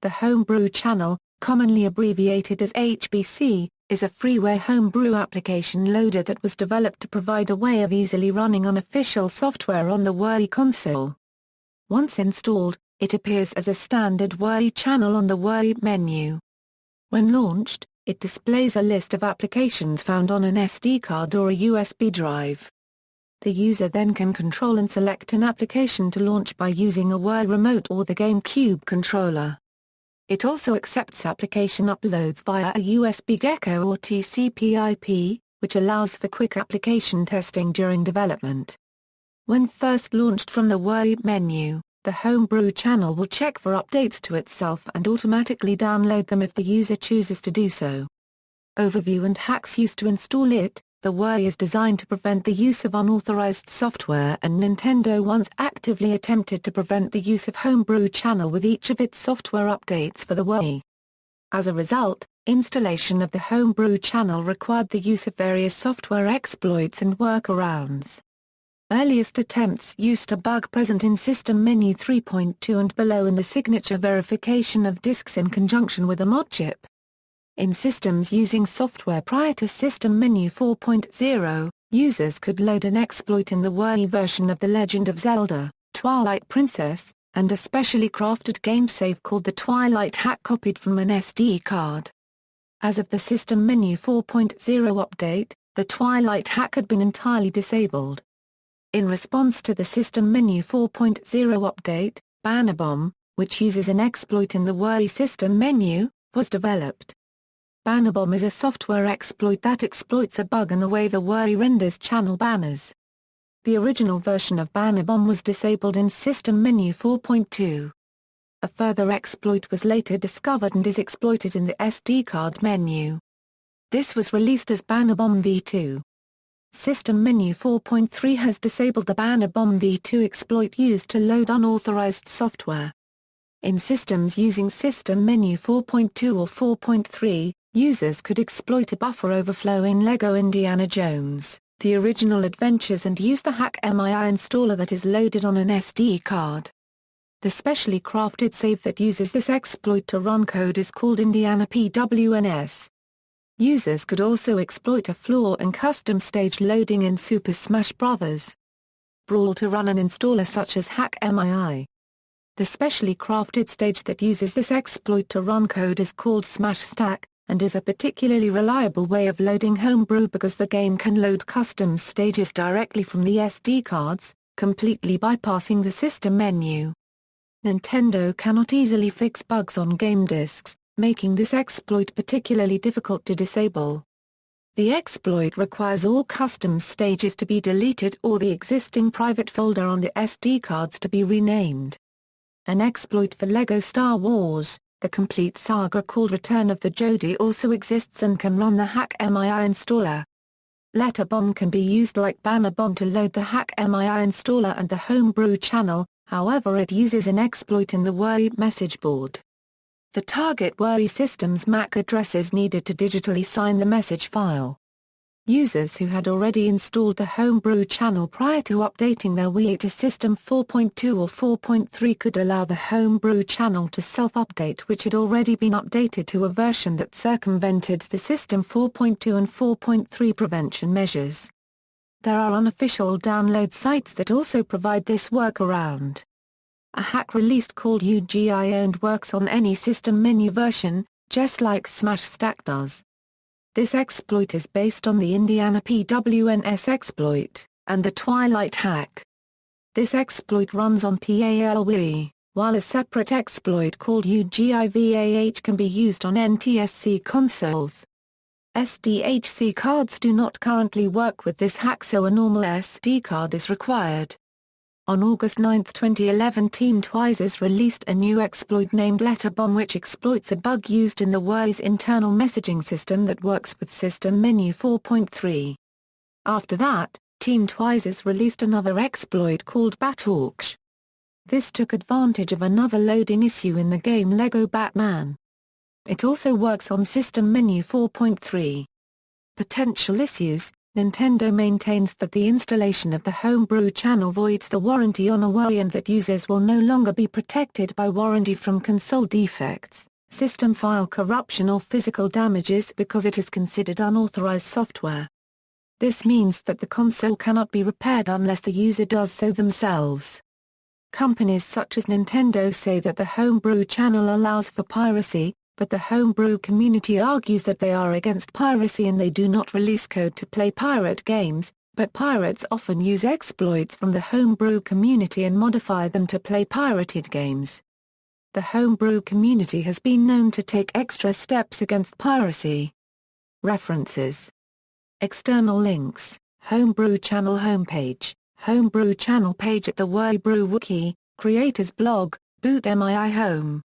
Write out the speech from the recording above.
The Homebrew Channel, commonly abbreviated as HBC, is a freeware homebrew application loader that was developed to provide a way of easily running unofficial software on the Wii console. Once installed, it appears as a standard Wii channel on the Wii menu. When launched, it displays a list of applications found on an SD card or a USB drive. The user then can control and select an application to launch by using a Wii remote or the GameCube controller. It also accepts application uploads via a USB Gecko or TCP/IP, which allows for quick application testing during development. When first launched from the Wii menu, the Homebrew Channel will check for updates to itself and automatically download them if the user chooses to do so. Overview and hacks used to install it. The Wii is designed to prevent the use of unauthorized software, and Nintendo once actively attempted to prevent the use of Homebrew Channel with each of its software updates for the Wii. As a result, installation of the Homebrew Channel required the use of various software exploits and workarounds. Earliest attempts used a bug present in System Menu 3.2 and below in the signature verification of disks in conjunction with a mod chip. In systems using software prior to System Menu 4.0, users could load an exploit in the Wii version of The Legend of Zelda: Twilight Princess, and a specially crafted game-save called the Twilight Hack copied from an SD card. As of the System Menu 4.0 update, the Twilight Hack had been entirely disabled. In response to the System Menu 4.0 update, Banner Bomb, which uses an exploit in the Wii system menu, was developed. Banner Bomb is a software exploit that exploits a bug in the way the Wii renders channel banners. The original version of Banner Bomb was disabled in System Menu 4.2. A further exploit was later discovered and is exploited in the SD card menu. This was released as Banner Bomb v2. System Menu 4.3 has disabled the Banner Bomb v2 exploit used to load unauthorized software. In systems using System Menu 4.2 or 4.3, users could exploit a buffer overflow in LEGO Indiana Jones, The Original Adventures, and use the Hack MII installer that is loaded on an SD card. The specially crafted save that uses this exploit to run code is called Indiana PWNS. Users could also exploit a flaw in custom stage loading in Super Smash Bros. Brawl to run an installer such as Hack MII. The specially crafted stage that uses this exploit to run code is called Smash Stack, and is a particularly reliable way of loading Homebrew because the game can load custom stages directly from the SD cards, completely bypassing the system menu. Nintendo cannot easily fix bugs on game disks, making this exploit particularly difficult to disable. The exploit requires all custom stages to be deleted or the existing private folder on the SD cards to be renamed. An exploit for LEGO Star Wars: The Complete Saga called Return of the Jedi also exists and can run the Hack MII installer. Letter Bomb can be used like Banner Bomb to load the Hack MII installer and the Homebrew Channel, however it uses an exploit in the Wii message board. The target Wii system's MAC address is needed to digitally sign the message file. Users who had already installed the Homebrew Channel prior to updating their Wii to System 4.2 or 4.3 could allow the Homebrew Channel to self-update, which had already been updated to a version that circumvented the System 4.2 and 4.3 prevention measures. There are unofficial download sites that also provide this workaround. A hack released called UGI owned works on any system menu version, just like Smash Stack does. This exploit is based on the Indiana PWNS exploit, and the Twilight Hack. This exploit runs on PAL Wii, while a separate exploit called UGI-VAH can be used on NTSC consoles. SDHC cards do not currently work with this hack, so a normal SD card is required. On August 9, 2011, Team Twices released a new exploit named Letter Bomb, which exploits a bug used in the Wii's internal messaging system that works with System Menu 4.3. After that, Team Twices released another exploit called Batorch. This took advantage of another loading issue in the game LEGO Batman. It also works on System Menu 4.3. Potential issues: Nintendo maintains that the installation of the Homebrew Channel voids the warranty on a Wii and that users will no longer be protected by warranty from console defects, system file corruption or physical damages because it is considered unauthorized software. This means that the console cannot be repaired unless the user does so themselves. Companies such as Nintendo say that the Homebrew Channel allows for piracy, but the homebrew community argues that they are against piracy and they do not release code to play pirate games, but pirates often use exploits from the homebrew community and modify them to play pirated games. The homebrew community has been known to take extra steps against piracy. References. External links: Homebrew Channel homepage, Homebrew Channel page at the Homebrew Wiki, Creators blog, Boot MII Home.